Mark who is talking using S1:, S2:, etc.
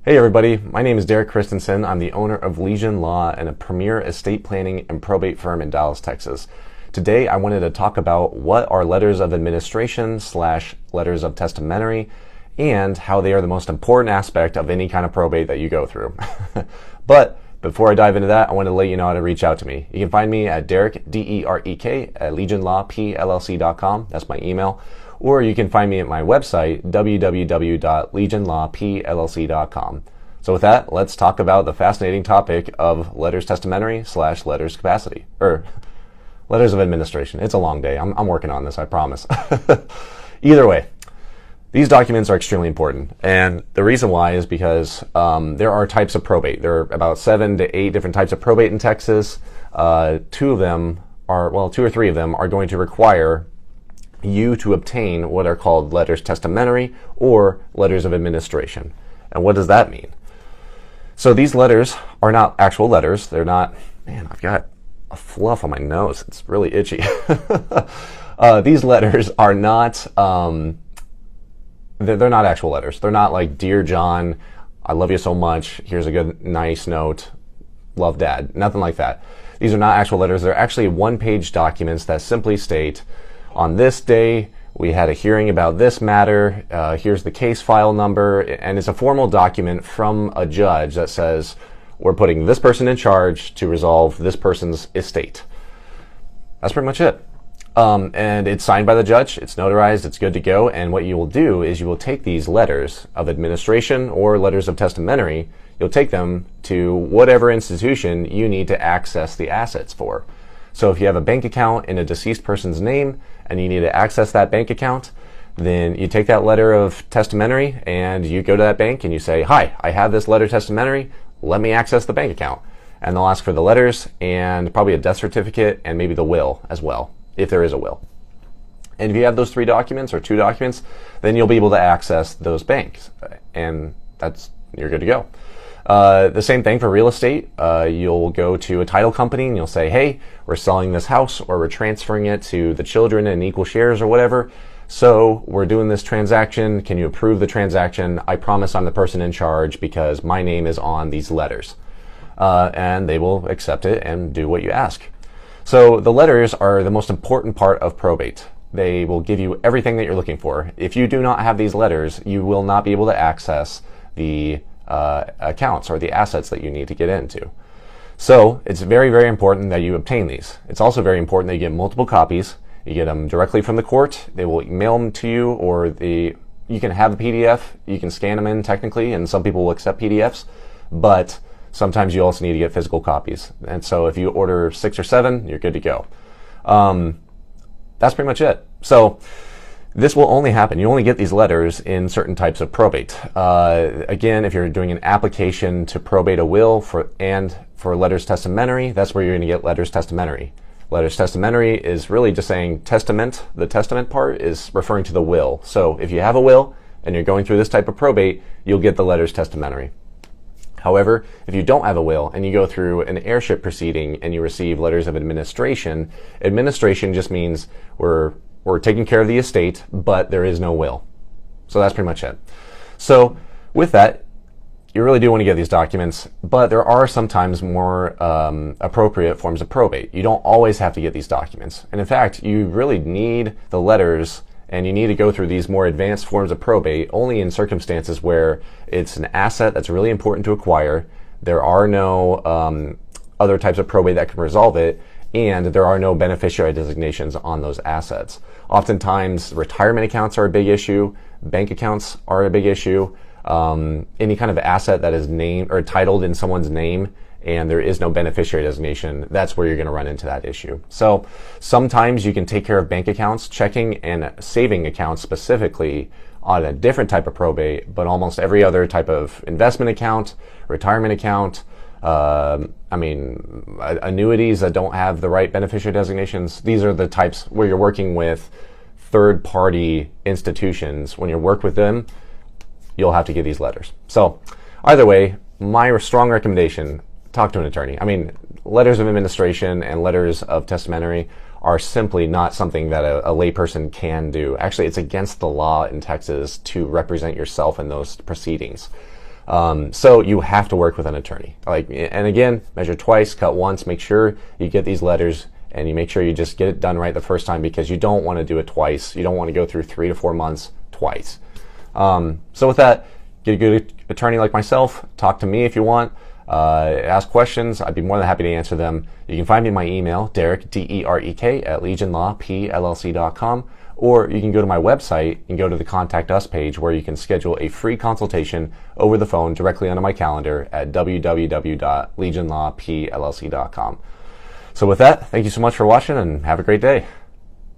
S1: Hey everybody, my name is Derek Christensen. I'm the owner of Legion Law and a premier estate planning and probate firm in Dallas, Texas. Today I wanted to talk about what are letters of administration / letters of testamentary and how they are the most important aspect of any kind of probate that you go through. But before I dive into that, I want to let you know how to reach out to me. You can find me at Derek, D-E-R-E-K, at legionlawpllc.com. That's my email. Or you can find me at my website, www.legionlawpllc.com. So with that, let's talk about the fascinating topic of letters testamentary / letters capacity, or letters of administration. It's a long day. I'm working on this, I promise. Either way, these documents are extremely important. And the reason why is because there are types of probate. There are about 7 to 8 different types of probate in Texas. 2 or 3 of them are going to require you to obtain what are called letters testamentary or letters of administration. And what does that mean? So these letters are not actual letters. They're not, man, I've got a fluff on my nose. It's really itchy. These letters are not, they're not actual letters. They're not like, Dear John, I love you so much. Here's a good, nice note. Love, Dad. Nothing like that. These are not actual letters. They're actually one-page documents that simply state, on this day, we had a hearing about this matter. Here's the case file number. And it's a formal document from a judge that says, we're putting this person in charge to resolve this person's estate. That's pretty much it. And it's signed by the judge. It's notarized. It's good to go. And what you will do is you will take these letters of administration or letters of testamentary. You'll take them to whatever institution you need to access the assets for. So if you have a bank account in a deceased person's name and you need to access that bank account, then you take that letter of testamentary and you go to that bank and you say, hi, I have this letter testamentary. Let me access the bank account. And they'll ask for the letters and probably a death certificate and maybe the will as well, if there is a will. And if you have those 3 documents or 2 documents, then you'll be able to access those banks. And you're good to go. The same thing for real estate. You'll go to a title company and you'll say, hey, we're selling this house or we're transferring it to the children in equal shares or whatever. So we're doing this transaction. Can you approve the transaction? I promise I'm the person in charge because my name is on these letters. And they will accept it and do what you ask. So the letters are the most important part of probate. They will give you everything that you're looking for. If you do not have these letters, you will not be able to access the accounts or the assets that you need to get into. So it's very, very important that you obtain these. It's also very important that you get multiple copies. You get them directly from the court. They will email them to you, or you can have the PDF. You can scan them in technically, and some people will accept PDFs, but sometimes you also need to get physical copies. And so if you order 6 or 7, you're good to go. That's pretty much it. So this will only happen. You only get these letters in certain types of probate. Again, if you're doing an application to probate a will for letters testamentary, that's where you're going to get letters testamentary. Letters testamentary is really just saying testament. The testament part is referring to the will. So if you have a will and you're going through this type of probate, you'll get the letters testamentary. However, if you don't have a will and you go through an heirship proceeding and you receive letters of administration, administration just means we're taking care of the estate, but there is no will. So that's pretty much it. So with that, you really do want to get these documents, but there are sometimes more appropriate forms of probate. You don't always have to get these documents. And in fact, you really need the letters and you need to go through these more advanced forms of probate only in circumstances where it's an asset that's really important to acquire. There are no other types of probate that can resolve it, and there are no beneficiary designations on those assets. Oftentimes, retirement accounts are a big issue. Bank accounts are a big issue. Any kind of asset that is named or titled in someone's name and there is no beneficiary designation, that's where you're going to run into that issue. So sometimes you can take care of bank accounts, checking and saving accounts specifically on a different type of probate, but almost every other type of investment account, retirement account, annuities that don't have the right beneficiary designations. These are the types where you're working with third-party institutions. When you work with them, you'll have to get these letters. So either way, my strong recommendation, talk to an attorney. Letters of administration and letters of testamentary are simply not something that a layperson can do. Actually, it's against the law in Texas to represent yourself in those proceedings. So you have to work with an attorney. And again, measure twice, cut once. Make sure you get these letters and you make sure you just get it done right the first time, because you don't want to do it twice. You don't want to go through 3 to 4 months twice. So with that, get a good attorney like myself. Talk to me if you want. Ask questions. I'd be more than happy to answer them. You can find me in my email, Derek, D-E-R-E-K, at legionlawpllc.com. Or you can go to my website and go to the Contact Us page, where you can schedule a free consultation over the phone directly onto my calendar at www.legionlawpllc.com. So with that, thank you so much for watching and have a great day.